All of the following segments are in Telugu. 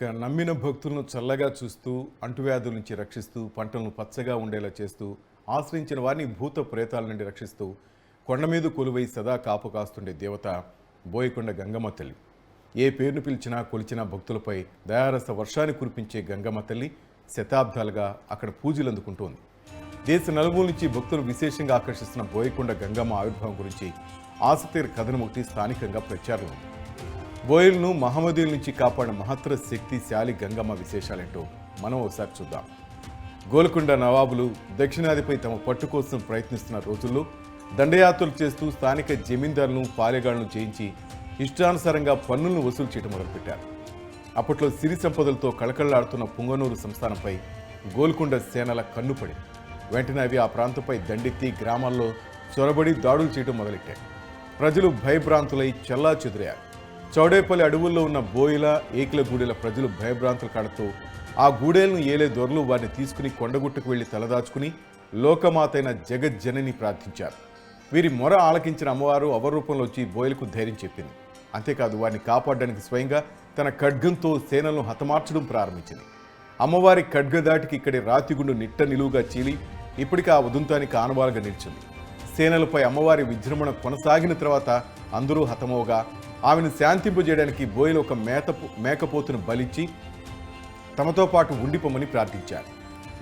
నమ్మిన భక్తులను చల్లగా చూస్తూ అంటువ్యాధుల నుంచి రక్షిస్తూ పంటలను పచ్చగా ఉండేలా చేస్తూ ఆశ్రయించిన వారిని భూత ప్రేతాల నుండి రక్షిస్తూ కొండ మీద కొలువై సదా కాపు కాస్తుండే దేవత బోయకొండ గంగమ్మ తల్లి. ఏ పేరును పిలిచినా కొలిచినా భక్తులపై దయారస వర్షాన్ని కురిపించే గంగమ్మ తల్లి శతాబ్దాలుగా అక్కడ పూజలు అందుకుంటోంది. దేశ నలుమూల నుంచి భక్తులు విశేషంగా ఆకర్షిస్తున్న బోయకొండ గంగమ్మ ఆవిర్భావం గురించి ఆసక్తికర కథనం ఒకటి స్థానికంగా ప్రచారం ఉంది. బోయలను మహమ్మదీయుల నుంచి కాపాడిన మహత్తర శక్తిశాలి గంగమ్మ విశేషాలేంటో మనం ఒకసారి చూద్దాం. గోల్కొండ నవాబులు దక్షిణాదిపై తమ పట్టు కోసం ప్రయత్నిస్తున్న రోజుల్లో దండయాత్రలు చేస్తూ స్థానిక జమీందారులను పాలెగాళ్లను జయించి ఇష్టానుసారంగా పన్నులను వసూలు చేయడం మొదలుపెట్టారు. అప్పట్లో సిరి సంపదలతో కళకళలాడుతున్న పుంగనూరు సంస్థానంపై గోల్కొండ సేనల కన్నుపడి వెంటనే అవి ఆ ప్రాంతంపై దండెత్తి గ్రామాల్లో చొరబడి దాడులు చేయడం మొదలెట్టాయి. ప్రజలు భయభ్రాంతులై చెల్లా చెదురయ్యారు. చౌడేపల్లి అడవుల్లో ఉన్న బోయిల ఏకిల గూడెల ప్రజలు భయభ్రాంతుల కాడతో ఆ గూడేలను ఏలే దొరలు వారిని తీసుకుని కొండగుట్టకు వెళ్లి తలదాచుకుని లోకమాతైన జగజ్జనని ప్రార్థించారు. వీరి మొర ఆలకించిన అమ్మవారు అవరూపంలో వచ్చి బోయలకు ధైర్యం చెప్పింది. అంతేకాదు వారిని కాపాడడానికి స్వయంగా తన ఖడ్గంతో సేనలను హతమార్చడం ప్రారంభించింది. అమ్మవారి ఖడ్గదాటికి ఇక్కడి రాతిగుండు నిట్ట నిలువుగా చీలి ఇప్పటికీ ఆ ఉదంతానికి ఆనవాలుగా నిలిచింది. సేనలపై అమ్మవారి విజృంభణ కొనసాగిన తర్వాత అందరూ హతమోగా ఆమెను శాంతింపజేయడానికి బోయలు ఒక మేకపోతును బలిచ్చి తమతో పాటు ఉండిపోమని ప్రార్థించారు.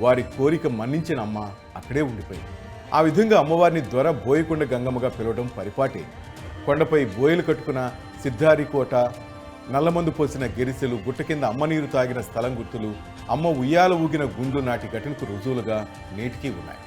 వారి కోరిక మన్నించిన అమ్మ అక్కడే ఉండిపోయింది. ఆ విధంగా అమ్మవారిని దొర బోయకొండ గంగమ్మగా పిలవడం పరిపాటే. కొండపై బోయలు కట్టుకున్న సిద్ధారికోట, నల్లమందు పోసిన గెరిసెలు, గుట్ట కింద అమ్మ నీరు తాగిన స్థలం గుర్తులు, అమ్మ ఉయ్యాల ఊగిన గుండ్లు నాటి ఘటనకు రుజువులుగా నేటికీ ఉన్నాయి.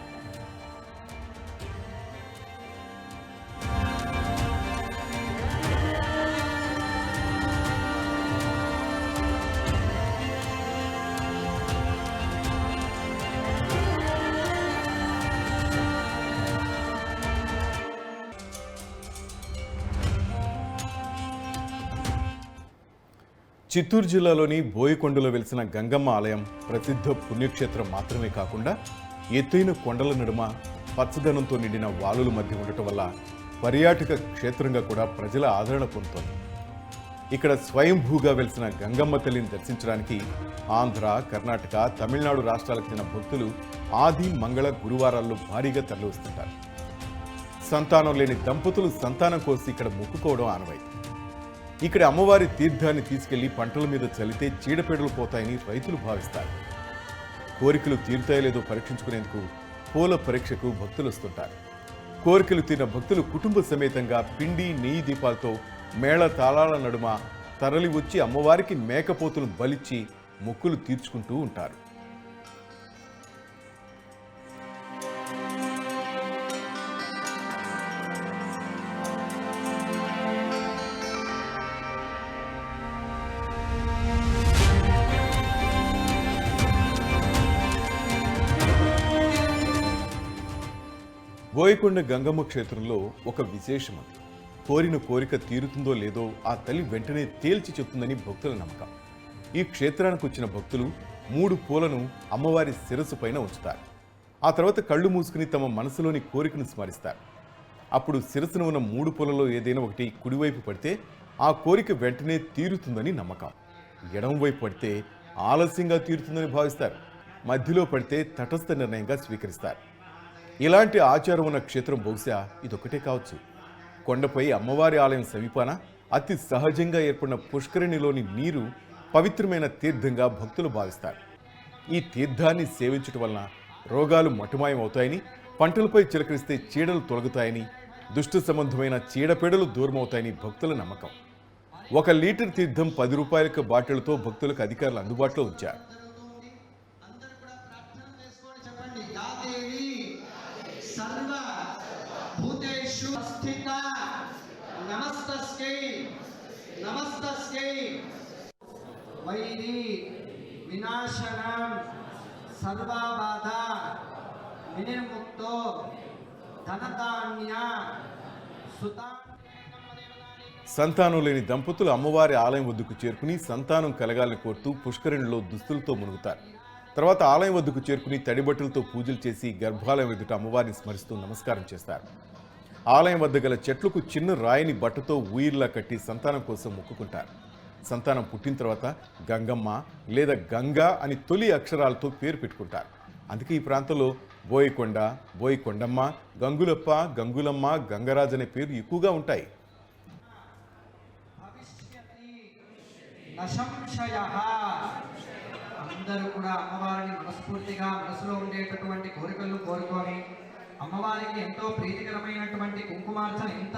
చిత్తూరు జిల్లాలోని బోయకొండలో వెలిసిన గంగమ్మ ఆలయం ప్రసిద్ధ పుణ్యక్షేత్రం మాత్రమే కాకుండా ఎత్తైన కొండల నడుమ పచ్చదనంతో నిండిన వాలుల మధ్య ఉండటం వల్ల పర్యాటక క్షేత్రంగా కూడా ప్రజల ఆదరణ పొందుతోంది. ఇక్కడ స్వయంభూగా వెలిసిన గంగమ్మ తల్లిని దర్శించడానికి ఆంధ్ర, కర్ణాటక, తమిళనాడు రాష్ట్రాలకు చెందిన భక్తులు ఆది, మంగళ, గురువారాల్లో భారీగా తరలివస్తుంటారు. సంతానం లేని దంపతులు సంతానం కోసి ఇక్కడ మొక్కుకోవడం ఆనవాయితీ. ఇక్కడ అమ్మవారి తీర్థాన్ని తీసుకెళ్లి పంటల మీద చల్లితే చీడపీడలు పోతాయని రైతులు భావిస్తారు. కోరికలు తీరుతాయో లేదో పరీక్షించుకునేందుకు పూల పరీక్షకు భక్తులు వస్తుంటారు. కోరికలు తీరిన భక్తులు కుటుంబ సమేతంగా పిండి, నెయ్యి దీపాలతో మేళ తాళాల నడుమ తరలి వచ్చి అమ్మవారికి మేకపోతులు బలిచ్చి మొక్కులు తీర్చుకుంటూ ఉంటారు. బోయకొండ గంగమ్మ క్షేత్రంలో ఒక విశేషం ఉంది. కోరిన కోరిక తీరుతుందో లేదో ఆ తల్లి వెంటనే తేల్చి చెప్తుందని భక్తుల నమ్మకం. ఈ క్షేత్రానికి వచ్చిన భక్తులు 3 పూలను అమ్మవారి శిరస్సు పైన ఉంచుతారు. ఆ తర్వాత కళ్ళు మూసుకుని తమ మనసులోని కోరికను స్మరిస్తారు. అప్పుడు శిరస్సును ఉన్న 3 పూలలో ఏదైనా ఒకటి కుడివైపు పడితే ఆ కోరిక వెంటనే తీరుతుందని నమ్మకం. ఎడమవైపు పడితే ఆలస్యంగా తీరుతుందని భావిస్తారు. మధ్యలో పడితే తటస్థ నిర్ణయంగా స్వీకరిస్తారు. ఇలాంటి ఆచారం ఉన్న క్షేత్రం బహుశా ఇదొక్కటే కావచ్చు. కొండపై అమ్మవారి ఆలయం సమీపాన అతి సహజంగా ఏర్పడిన పుష్కరిణిలోని నీరు పవిత్రమైన తీర్థంగా భక్తులు భావిస్తారు. ఈ తీర్థాన్ని సేవించడం వలన రోగాలు మటుమాయం అవుతాయని, పంటలపై చిలకరిస్తే చీడలు తొలగుతాయని, దుష్ట సంబంధమైన చీడపీడలు దూరమవుతాయని భక్తుల నమ్మకం. 1 లీటర్ తీర్థం 10 రూపాయలకు బాటిళ్లతో భక్తులకు అధికారులు అందుబాటులో ఉంచారు. వైరి వినాశనం సర్వబాధ వినిర్ముక్తో ధనధాన్య సుతా. సంతానం లేని దంపతులు అమ్మవారి ఆలయం వద్దకు చేరుకుని సంతానం కలగాలని కోరుతూ పుష్కరిణిలో దుస్తులతో మునుగుతారు. తర్వాత ఆలయం వద్దకు చేరుకుని తడిబట్టలతో పూజలు చేసి గర్భాలయం ఎదుట అమ్మవారిని స్మరిస్తూ నమస్కారం చేస్తారు. ఆలయం వద్ద గల చెట్లకు చిన్న రాయిని బట్టతో ఊయిర్లా కట్టి సంతానం కోసం మొక్కుకుంటారు. సంతానం పుట్టిన తర్వాత గంగమ్మ లేదా గంగా అని తొలి అక్షరాలతో పేరు పెట్టుకుంటారు. అందుకే ఈ ప్రాంతంలో బోయకొండ, బోయకొండమ్మ, గంగులప్ప, గంగులమ్మ, గంగరాజ్ అనే పేర్లు ఎక్కువగా ఉంటాయి. అందరూ కూడా అమ్మవారిని మనస్ఫూర్తిగా మనసులో ఉండేటటువంటి కోరికలు కోరుకొని అమ్మవారికి ఎంతో ప్రీతికరమైనటువంటి కుంకుమార్చన ఎంత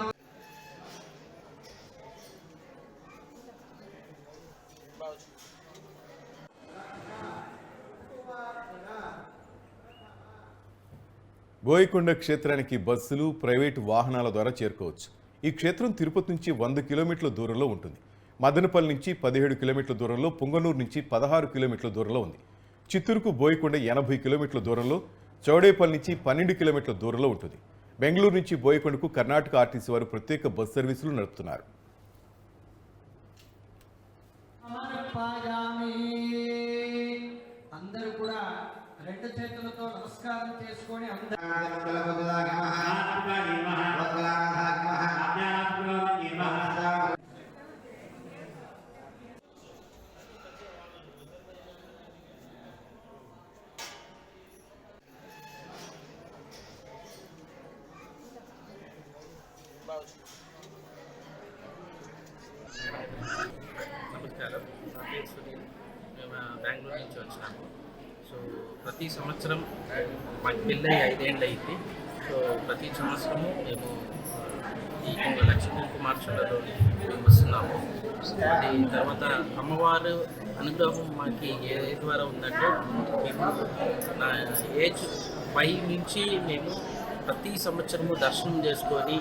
బోయకొండ క్షేత్రానికి బస్సులు, ప్రైవేటు వాహనాల ద్వారా చేరుకోవచ్చు. ఈ క్షేత్రం తిరుపతి నుంచి 100 కిలోమీటర్ల దూరంలో ఉంటుంది. మదనపల్లి నుంచి 17 కిలోమీటర్ల దూరంలో, పుంగనూరు నుంచి 16 కిలోమీటర్ల దూరంలో ఉంది. చిత్తూరుకు బోయకొండ 80 కిలోమీటర్ల దూరంలో, చౌడేపల్లి నుంచి 12 కిలోమీటర్ల దూరంలో ఉంటుంది. బెంగళూరు నుంచి బోయకొండకు కర్ణాటక ఆర్టీసీ వారు ప్రత్యేక బస్ సర్వీసులు నడుపుతున్నారు. అందరూ కూడా రెండు చేతులతో నమస్కారం చేసుకొని నమస్కారం, నా పేరు సునీల్. మేము బెంగళూరు నుంచి వచ్చినాము. సో ప్రతి సంవత్సరం మాకు పెళ్ళి 5 ఏళ్ళు అయింది. సో ప్రతి సంవత్సరము మేము ఈ లక్ష్మీ కుంకుమార్చనలో మేము వస్తున్నాము. అది తర్వాత అమ్మవారు అనుగ్రహం మాకు ఏ ద్వారా ఉందంటే, మేము నా ఏజ్ 5 నుంచి మేము ప్రతి సంవత్సరము దర్శనం చేసుకొని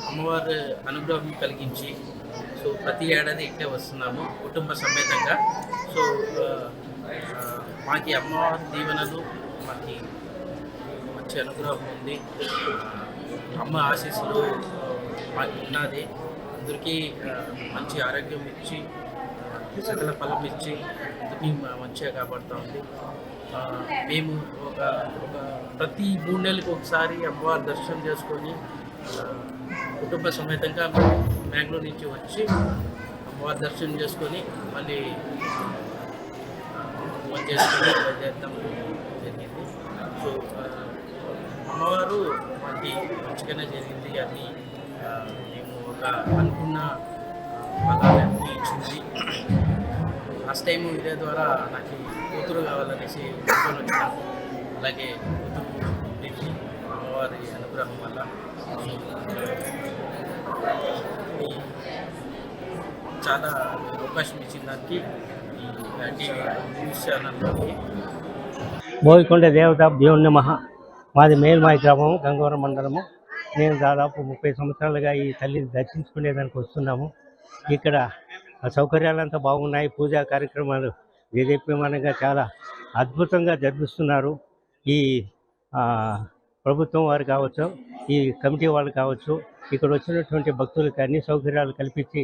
అమ్మవారి అనుగ్రహం కలిగించి సో ప్రతి ఏడాది ఇట్టే వస్తున్నాము కుటుంబ సమేతంగా. సో మాకు అమ్మవారి దీవెనలు మాకు మంచి అనుగ్రహం ఉంది. అమ్మ ఆశీస్సులు మాకు ఉన్నది. అందరికీ మంచి ఆరోగ్యం ఇచ్చి సకల ఫలం ఇచ్చి అందరికీ మంచిగా కాపాడుతూ ఉంది. మేము ఒక ప్రతి 3 నెలలకు ఒకసారి అమ్మవారి దర్శనం చేసుకొని కుటుంబ సమేతంగా బెంగళూరు నుంచి వచ్చి అమ్మవారి దర్శనం చేసుకొని మళ్ళీ చేసుకొని బయలుదేరడం జరిగింది. సో అమ్మవారు మాకు మంచిగానే జరిగింది. అది మేము ఒక అనుకున్న ఫలాన్ని ఇచ్చింది. ఫస్ట్ టైము ఇదే ద్వారా నాకు కూతురు కావాలనేసి అనుకొని వచ్చినాము. అలాగే కూతురు పుట్టింది అమ్మవారి అనుగ్రహం వల్ల. చాలా అవకాశం ఇచ్చిన దానికి ఈ న్యూస్ ఛానల్లోకి. బోయకొండ దేవత దేవుని నమః. మాది మేల్మాయి గ్రామం, గంగవరం మండలము. నేను దాదాపు 30 సంవత్సరాలుగా ఈ తల్లిని దర్శించుకునేదానికి వస్తున్నాము. ఇక్కడ సౌకర్యాలంతా బాగున్నాయి. పూజా కార్యక్రమాలు దేదీప్యమానంగా చాలా అద్భుతంగా జరిపిస్తున్నారు. ఈ ప్రభుత్వం వారు కావచ్చు, ఈ కమిటీ వాళ్ళు కావచ్చు, ఇక్కడ వచ్చినటువంటి భక్తులకు అన్ని సౌకర్యాలు కల్పించి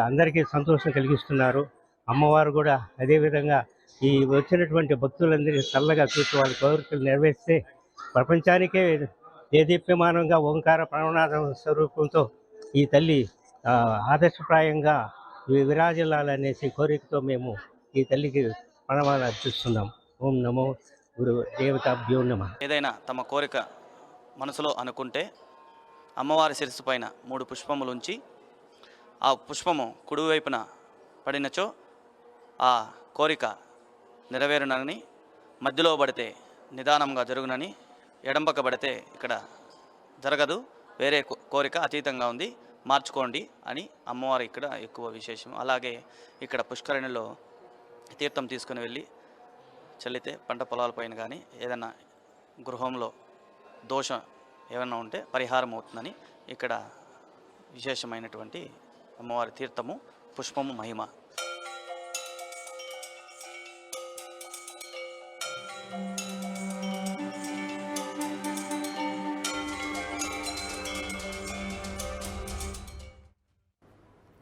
అందరికీ సంతోషం కలిగిస్తున్నారు. అమ్మవారు కూడా అదేవిధంగా ఈ వచ్చినటువంటి భక్తులందరినీ చల్లగా చూసి వాళ్ళ కోరికలు నెరవేర్స్తే ప్రపంచానికే దేదీప్యమానంగా ఓంకార ప్రణవనాథ స్వరూపంతో ఈ తల్లి ఆదర్శప్రాయంగా విరాజిల్లాలనేసి కోరికతో మేము ఈ తల్లికి ప్రణవాలు అర్పిస్తున్నాం. ఓం నమో గురు దేవతాభ్యో నమః. ఏదైనా తమ కోరిక మనసులో అనుకుంటే అమ్మవారి శిరస్సు పైన 3 పుష్పములు ఉంచి ఆ పుష్పము కుడివైపున పడినచో ఆ కోరిక నెరవేరునని, మధ్యలో పడితే నిదానంగా జరుగునని, ఎడంపక్క పడితే ఇక్కడ జరగదు, వేరే కోరిక అతీతంగా ఉంది, మార్చుకోండి అని అమ్మవారు ఇక్కడ ఎక్కువ విశేషం. అలాగే ఇక్కడ పుష్కరిణిలో తీర్థం తీసుకుని వెళ్ళి చల్లితే పంట పొలాలపైన కానీ ఏదైనా గృహంలో దోషం ఏమైనా ఉంటే పరిహారం అవుతుందని ఇక్కడ విశేషమైనటువంటి అమ్మవారి తీర్థము పుష్పము మహిమ.